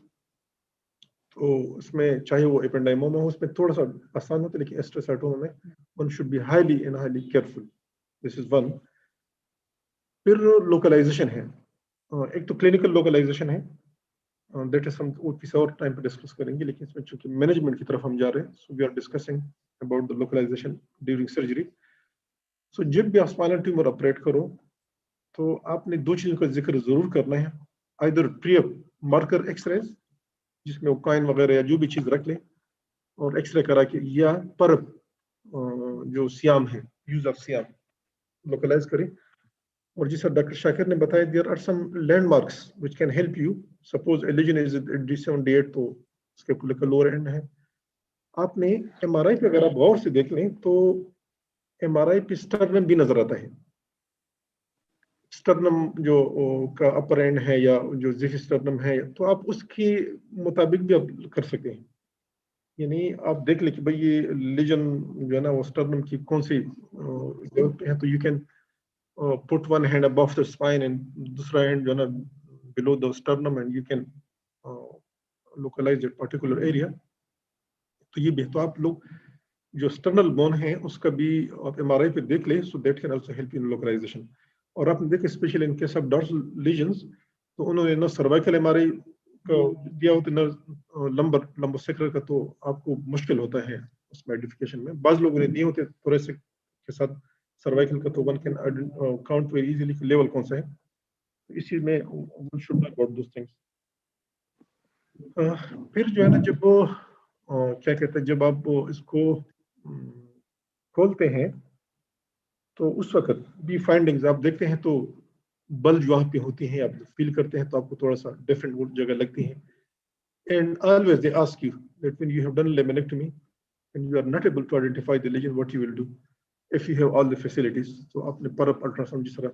तो उसमें चाहे वो एपेंडाइमोमा हो, उसमें थोड़ा सा आसान होता है, लेकिन एस्ट्रोसाइटोमा में one should be highly careful. This is one. फिर लोकलाइजेशन है, एक तो क्लिनिकल लोकलाइजेशन है, दैट इज हम किसी और टाइम पे डिस्कस करेंगे, लेकिन इसमें चूंकि मैनेजमेंट की तरफ हम जा रहे हैं, so we are discussing about the localization during surgery. So जब भी आप स्पाइनल ट्यूमर ऑपरेट करो तो आपने दो चीजों का जिक्र जरूर करना है, आइदर प्री मार्कर एक्सरेज जिसमें वो कॉइन वगैरह या जो भी चीज रख लें और एक्सरे करा के, या पर जो सियाम है, यूज ऑफ सियाम लोकलाइज करें। और जिस डॉक्टर शाकिर ने बताया, there are some landmarks which can help you. Suppose a lesion is D7D8 तो स्कैपुला का लोअर एंड है। आपने एमआरआई पे अगर आप गौर से देख लें तो एमआरआई पे स्टर्नम भी नजर आता है। स्टर्नम जो का अपर एंड है या जो जिफ स्टर्नम है, तो आप उसके मुताबिक भी आप कर सकते हैं। यानी आप देख ले कि भाई ये लीजन जो है ना वो स्टर्नम की कौन सी लेवल पे है, तो you can put one hand above the spine and दूसरा hand जो है ना below the sternum, and you can localize that particular area। तो ये भी, तो आप लोग जो स्टर्नल बोन है उसका भी आप एमआरआई पे देख ले, so that can also help in localisation. और आपने देखा specially in case of dorsal lesions, तो उन्होंने ना सर्वाइकल एमआरआई का दिया होता है ना लंबोसेक्रल का, तो आपको मुश्किल होता है उस आइडेंटिफिकेशन में। बाज लोगों ने दिए होते थोरेसिक के साथ सर्वाइकल का, तो one can count very easily level कौन सा है। तो इस चीज में one should know about those things. फिर जो है ना जब क्या कहते हैं, जब आप इसको खोलते हैं तो उस वक्त भी फाइंडिंग्स आप देखते हैं, तो बल्ज वहां पे होती हैं, आप फील करते हैं तो आपको थोड़ा सा डिफरेंट जगह लगती है। And always they ask you that when you have done laminectomy and you are not able to identify the lesion, what you will do if you have all the facilities। तो आपने परप ultrasound, जिस तरह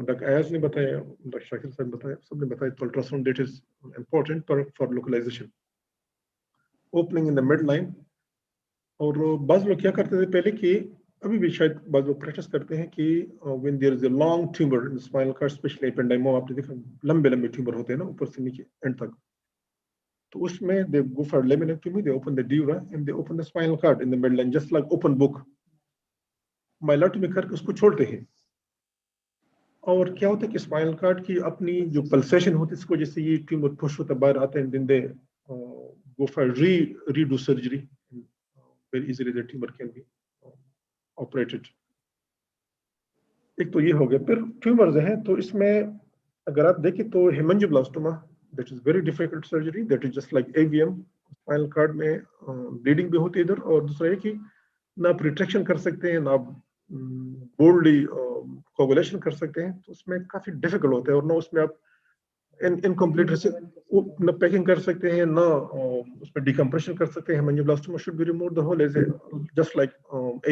doctor Ayaz ने बताया, doctor Shakir साहब ने बताया, सबने बताया, तो ultrasound that is important for localisation, opening in the mid line. और बाज लोग क्या करते थे पहले कि, अभी भी शायद बाज लोग प्रैक्टिस करते हैं कि when there is a long tumour in spinal cord, specially ependymoma, आपने देखा लंबे लंबे ट्यूमर होते हैं ना ऊपर से नीचे एंड तक, तो उसमें they go for laminectomy, they open the dura and they open the spinal cord in the mid line, just like open book, myelotomy करके उसको छोड़ते हैं। और क्या होता है कि स्पाइनल कॉर्ड की अपनी जो पल्सेशन होती है, इसको जैसे ये ट्यूमर पुश होता बाहर आते हैं, then they go for redo surgery, very easily the tumour can be operated. एक तो ये हो गया। फिर ट्यूमर्स हैं, तो इसमें अगर आप देखें तो hemangioblastoma, that is very difficult surgery, that is just like AVM. Spinal cord में ब्लीडिंग भी होती है इधर, और दूसरा है कि ना आप रिट्रैक्शन कर सकते हैं, ना आप बोल्डली कोगुलेशन कर सकते हैं, तो उसमें काफी डिफिकल्ट होता है, और ना उसमें आप इनकम्प्लीट वो न पैकिंग कर सकते हैं ना उसमें डिकम्प्रेशन कर सकते हैं. Mandibulostomy should be removed the whole as a just like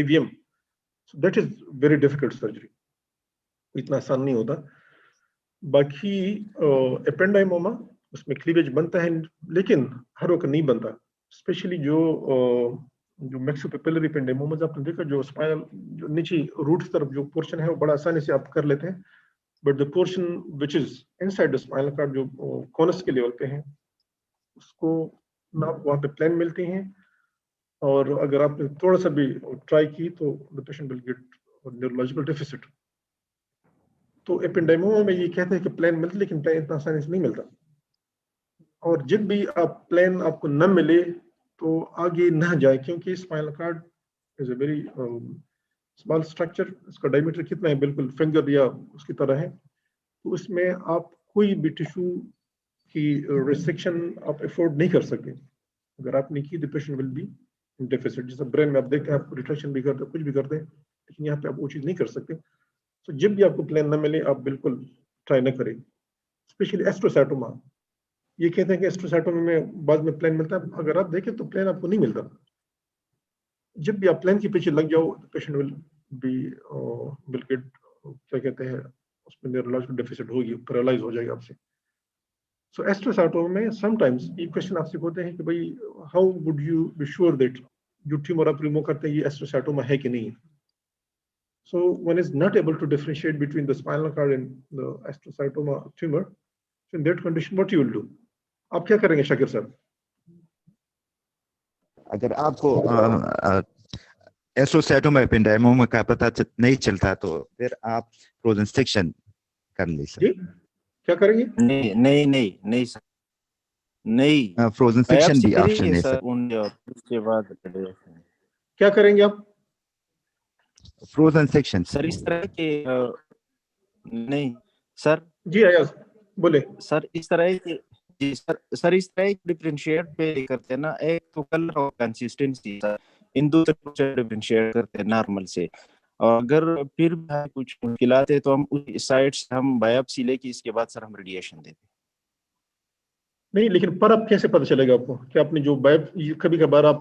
AVM. So that is very difficult surgery. इतना आसान नहीं होता. बाकी एपेंडाइमोमा उसमें क्लीवेज बनता है लेकिन हर वक्त नहीं बनता. स्पेशली जो मैक्सिलोपेपिलरी एपेंडाइमोमास आपने देखा जो स्पाइनल जो नीचे रूट तरफ जो पोर्शन है वो बड़ा आसानी से आप कर लेते हैं. But the portion which is inside the spinal cord जो कॉनस के लेवल पे है उसको ना आप वहाँ पे प्लान मिलती हैं. और अगर आपने थोड़ा सा भी ट्राई की तो the patient will get neurological deficit. तो एपेंडाइमोमा में ये कहते हैं कि प्लान मिलता लेकिन प्लान इतना आसानी से नहीं मिलता. और जब भी आप प्लान आपको न मिले तो आगे न जाए क्योंकि spinal cord is a very small structure. इसका डायमीटर कितना है बिल्कुल फिंगर या उसकी तरह है. तो उसमें आप कोई भी टिश्यू की रिस्ट्रिक्शन आप अफोर्ड नहीं कर सकते. अगर आपने की the patient will be in deficit. जैसे ब्रेन में आप देखते हैं आप रिट्रैक्शन भी करते हैं कुछ भी करते हैं लेकिन यहाँ पे आप वो चीज़ नहीं कर सकते. तो जब भी आपको प्लान न मिले आप बिल्कुल ट्राई न करें. स्पेशली एस्ट्रोसाइटोमा ये कहते हैं कि एस्ट्रोसाइटोमा में बाद में प्लान मिलता है. अगर आप देखें तो प्लान आपको नहीं मिलता. जब भी आप प्लान के पीछे लग जाओ पेशेंट विल गेट क्या कहते हैं उसमें न्यूरोलॉजिकल डेफिसिट होगी पैरालाइज हो जाएगा आपसे. सो एस्ट्रोसाइटोमा में समटाइम्स ये क्वेश्चन आपसे होते हैं कि भाई how would you be sure that जो ट्यूमर आप रिमूव करते हैं ये एस्ट्रोसाइटोमा है कि नहीं. So one is not able to differentiate between the spinal cord and the astrocytoma tumor. So in that condition, what you will do? आप क्या करेंगे शाकिर साहब? अगर आपको एस्ट्रोसाइटोमा एपेंडाइमोमा का पता नहीं चलता तो फिर आप फ्रोजन सेक्शन कर ली सर. जी क्या करेंगे? नहीं सर नहीं. फ्रोजन सेक्शन भी ऑप्शन है सर. उसके बाद क्या करेंगे आप? फ्रोजन सेक्शन सर इस तरह के नहीं सर. जी अयाज बोले. सर इस तरह के जी सर इस तरह डिफरेंशिएट पे करते हैं ना. एक तो कलर और कंसिस्टेंसी सर इन दो तरह से डिफरेंशिएट करते हैं नॉर्मल से. और अगर फिर भी कुछ मुश्किलात है तो हम उस साइड से हम बायोप्सी लेके इसके बाद सर हम रेडिएशन देते हैं. नहीं लेकिन पर अब कैसे पता चलेगा आपको कि आपने जो कभी कभार आप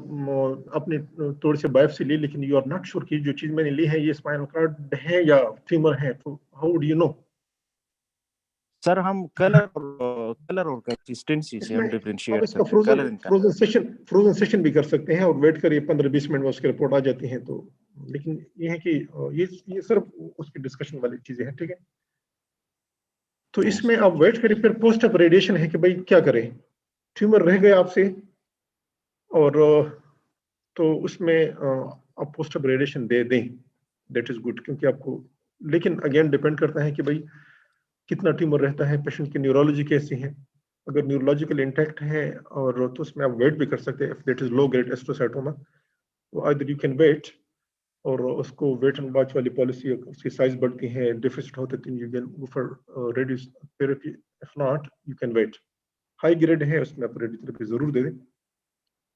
अपने तौर से बायोप्सी ली लेकिन यू आर नॉट श्योर कि जो चीज मैंने ली है ये स्पाइनल कॉर्ड है या ट्यूमर है. तो how would you know? Sir हम कलर और कंसिस्टेंसी से हम डिफरेंशिएट करते हैं. फ्रोजन सेशन भी कर सकते हैं और वेट करिए 15-20 मिनट में उसकी रिपोर्ट आ जाती है. तो लेकिन ये है कि ये सिर्फ उसकी डिस्कशन वाली चीजें हैं. ठीक है. तो इसमें आप वेट करिए फिर पोस्ट ऑप रेडिएशन है कि भाई क्या करें. ट्यूमर रह गए आपसे और तो उसमें आप पोस्ट ऑप रेडिएशन दे दें. दैट इज गुड क्योंकि आपको लेकिन अगेन डिपेंड करता है कि भाई कितना ट्यूमर रहता है पेशेंट की न्यूरोलॉजी कैसी है. अगर न्यूरोलॉजिकल इंटैक्ट है और तो उसमें आप वेट भी कर सकते हैं. If that is low grade astrocytoma तो आइदर यू कैन वेट और उसको वेट एंड वॉच वाली पॉलिसी उसकी साइज बढ़ती है डेफिसिट होते हैं you can go for radius therapy. If not you can wait. High grade है उसमें आप रेडियोथेरेपी जरूर दे दें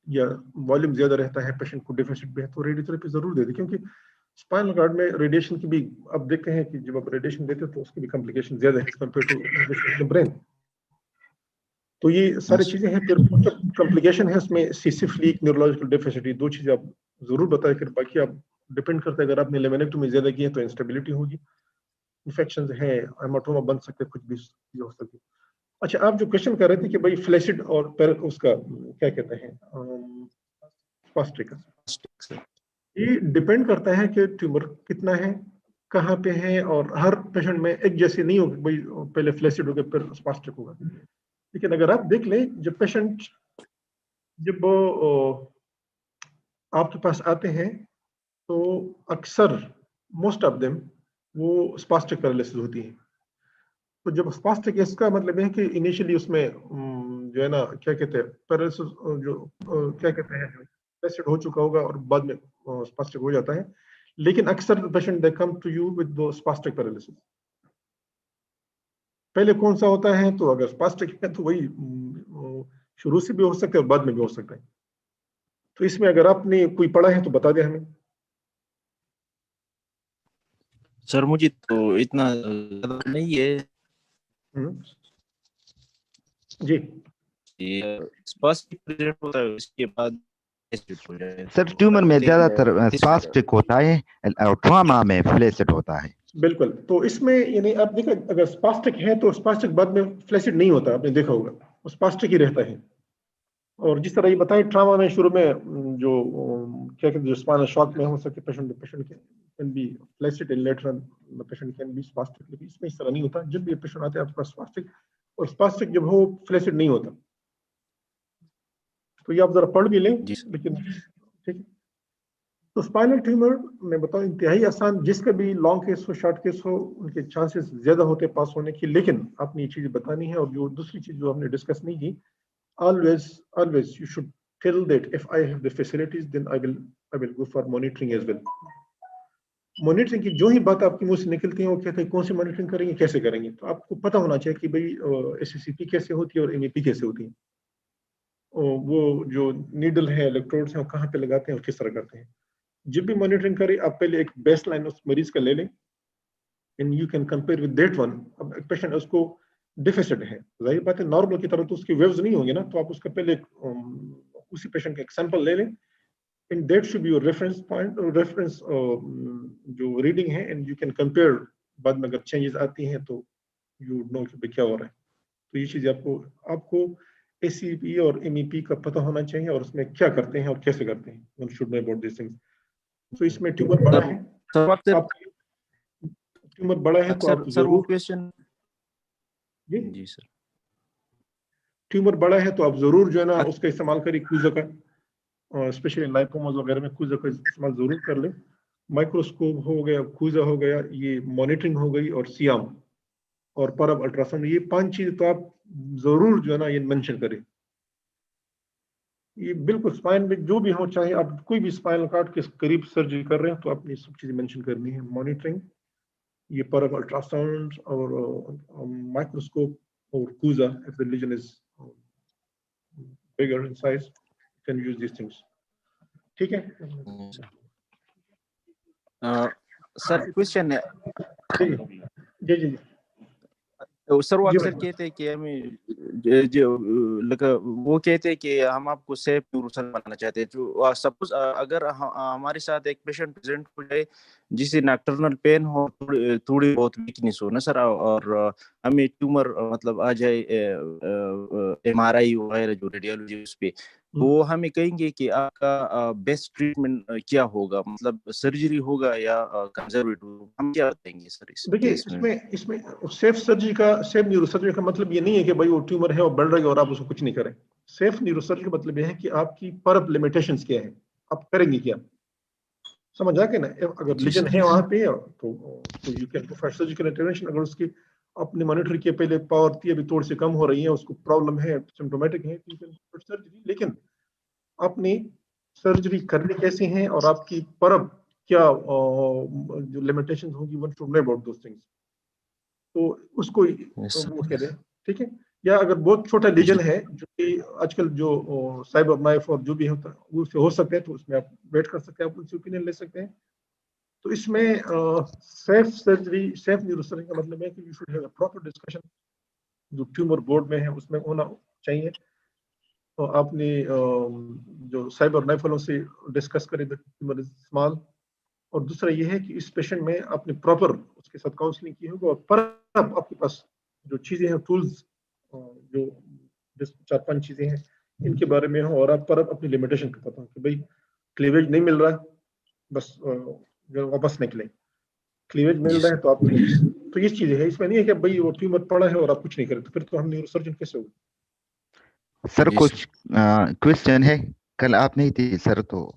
या वॉल्यूम ज्यादा रहता है पेशेंट को डेफिसिट भी है तो रेडियोथेरेपी जरूर दे दें. क्योंकि स्पाइनल कॉर्ड में रेडिएशन की भी आप देखते हैं कि जब आप रेडिएशन देते हैं तो उसकी भी कॉम्प्लिकेशन ज्यादा है कंपेयर टू ब्रेन. तो ये सारी चीजें हैं. फिर कॉम्प्लिकेशन है उसमें सीसिफ लीक न्यूरोलॉजिकल डेफिसिट. दो चीजें आप जरूर बताएं. फिर बाकी आप डिपेंड करता है. अगर आपने लेमिनेक्टोमी ज्यादा की है तो इंस्टेबिलिटी होगी. इन्फेक्शंस है हेमाटोमा बन सकते हैं कुछ भी हो सकती है. अच्छा आप जो क्वेश्चन कर रहे थे कि भाई फ्लैसिड और उसका क्या कहते हैं स्पास्टिक. ये डिपेंड करता है कि ट्यूमर कितना है कहाँ पे है और हर पेशेंट में एक जैसे नहीं होगा भाई पहले फ्लैसिड होगा फिर स्पास्टिक होगा. लेकिन अगर आप देख लें जब पेशेंट जब आपके पास आते हैं तो अक्सर मोस्ट ऑफ देम वो स्पास्टिक पैरालिसिस होती है. तो जब स्पास्टिक इसका मतलब है कि इनिशियली उसमें जो है ना क्या कहते हैं पैरालिसिस जो क्या कहते हैं फ्लैसिड हो चुका होगा और बाद में स्पास्टिक हो जाता है. लेकिन अक्सर patient they come to you with the spastic paralysis. पहले कौन सा होता है तो अगर स्पास्टिक है तो वही शुरू से भी हो सकता है और बाद में भी हो सकता है. तो इसमें अगर आपने कोई पढ़ा है तो बता दें हमें. सर मुझे तो इतना नहीं है. जी स्पास्टिक प्रेजेंट होता है उसके बाद हो जाए। सर ट्यूमर में ज्यादातर स्पास्टिक होता है और ट्रॉमा में फ्लैसिड होता है। बिल्कुल, तो इसमें यानी आप देखो अगर स्पास्टिक है तो स्पास्टिक बाद में फ्लैसिड नहीं होता, आपने देखा होगा, वो स्पास्टिक ही रहता है। और जिस तरह ये बताएं ट्रॉमा में शुरू में जो क्या कहते हैं जो स्पाइनल शॉक में हो सके patient can be flaccid and later on patient can be spastic, लेकिन इसमें इस तरह नहीं होता। जब भी पेशेंट आते हैं आपके पास स्पास्टिक, और स्पास्टिक जब हो फ्लैसिड नहीं होता। तो ये आप जरा पढ़ भी लें, लेकिन ठीक है। तो स्पाइनल ट्यूमर मैं बताऊं इंतहाई आसान, जिसका भी लॉन्ग केस हो शॉर्ट केस हो उनके चांसेस ज्यादा होते पास होने की, लेकिन आपने ये चीज बतानी है। और जो दूसरी चीज जो हमने डिस्कस नहीं की, always you should tell that if I have the facilities then I will go for monitoring as well. Monitoring की जो ही बात आपके मुंह से निकलती है वो कहते हैं कौन सी मॉनिटरिंग करेंगे, कैसे करेंगे। तो आपको पता होना चाहिए कि भाई SCCP कैसे होती है और MEP कैसे होती है, वो जो नीडल है इलेक्ट्रोड्स हैं वो कहाँ पे लगाते हैं और किस तरह करते हैं। जब भी मॉनिटरिंग करें आप पहले एक बेस लाइन उस मरीज का ले लें and you can compare with that one. अब एक पेशेंट उसको डिफिसिट है, जाहिर बात है नॉर्मल की तरह तो उसके वेव्स नहीं होंगे ना, तो आप उसका पहले उसी पेशेंट का एक सैंपल ले लें and that should be your reference point, reference जो रीडिंग है, एंड यू कैन कंपेयर। बाद में अगर चेंजेस आती हैं तो यू नो कि क्या हो रहा है। तो ये चीज़ आपको ACP और MEP का पता होना चाहिए और उसमें क्या करते हैं और कैसे करते हैं। One should know about this things. तो इसमें ट्यूमर बड़ा है, आप ट्यूमर बड़ा है तो आप सर वो क्वेश्चन जी सर, ट्यूमर बड़ा है तो आप जरूर जो है ना उसका इस्तेमाल करिए क्यूजा का, और स्पेशली लाइपोमास वगैरह में क्यूजा का इस्तेमाल जरूर कर ले। माइक्रोस्कोप हो गया, क्यूजा हो गया, ये मॉनिटरिंग हो गई, और सियाम और परब अल्ट्रासाउंड, ये 5 चीज तो आप जरूर जो है ना ये मेंशन करें। ये बिल्कुल स्पाइन में जो भी हो, चाहे आप कोई भी स्पाइनल कॉर्ड के करीब सर्जरी कर रहे हैं तो आपने सब चीजें मेंशन करनी है। मॉनिटरिंग, ये परब अल्ट्रासाउंड और माइक्रोस्कोप और क्यूजा if the lesion is bigger in size, you can use these things. ठीक है सर क्वेश्चन है जी जी सर, वो अक्सर कहते हैं कि हमें जो वो कहते हैं कि हम आपको सेफ न्यूरोसर्जन बनाना चाहते हैं। तो सपोज अगर हमारे साथ एक पेशेंट प्रेजेंट हो जाए जिसे नॉकटर्नल पेन हो, थोड़ी बहुत वीकनेस हो ना सर, और हमें ट्यूमर मतलब आ जाए MRI वगैरह जो रेडियोलॉजी उस पे, वो हमें कहेंगे कि आपका बेस्ट ट्रीटमेंट क्या होगा, मतलब सर्जरी होगा या कंजर्वेटिव, हम क्या बताएंगे सर इस केस में? इसमें सेफ न्यूरोसर्जरी का मतलब ये नहीं है कि भाई वो ट्यूमर है और बढ़ रही है और आप उसको कुछ नहीं करें। सेफ न्यूरोसर्जरी का मतलब ये है कि आपकी परब लिमिटेशंस क्या है, आप करेंगे क्या, समझ आ के ना। अगर लीजन है वहां पे तो you can go for surgical intervention. अगर उसकी अपने मॉनिटर के पहले पावर थी, अभी थोड़ी सी कम हो रही है, उसको प्रॉब्लम है, सिम्प्टोमेटिक है, यू कैन गो सर्जरी। लेकिन अपनी सर्जरी करनी कैसे है और आपकी परब क्या जो लिमिटेशंस होगी, one should know about those things. तो उसको वो कह रहे हैं, ठीक है। या अगर बहुत छोटा लीजन है जो कि आजकल जो साइबर नाइफ और जो भी होता है उससे हो सकता है, तो उसमें आप वेट कर सकते हैं, आप उनसे ओपिनियन ले सकते हैं। तो इसमें सेफ सर्जरी, सेफ न्यूरोसर्जरी का मतलब है कि you should have a proper discussion जो ट्यूमर बोर्ड में है उसमें होना चाहिए। तो आपने जो साइबर नाइफ वालों से डिस्कस करें ट्यूमर इज स्मॉल। और दूसरा ये है कि इस पेशेंट में आपने प्रॉपर उसके साथ काउंसलिंग की होगी, और पर आपके पास जो चीजें हैं, टूल्स जो 4-5 चीजें हैं इनके बारे में हो, और आप पर अपनी लिमिटेशन का पता हो कि भाई क्लीवेज नहीं मिल रहा, बस जो वापस निकले, क्लीवेज मिल रहा है तो आप, तो ये चीजें है। इसमें नहीं है कि भाई वो ट्यूमर पड़ा है और आप कुछ नहीं करें, तो फिर तो हम न्यूरोसर्जन कैसे होगा। सर कुछ क्वेश्चन है, कल आप नहीं थे सर, तो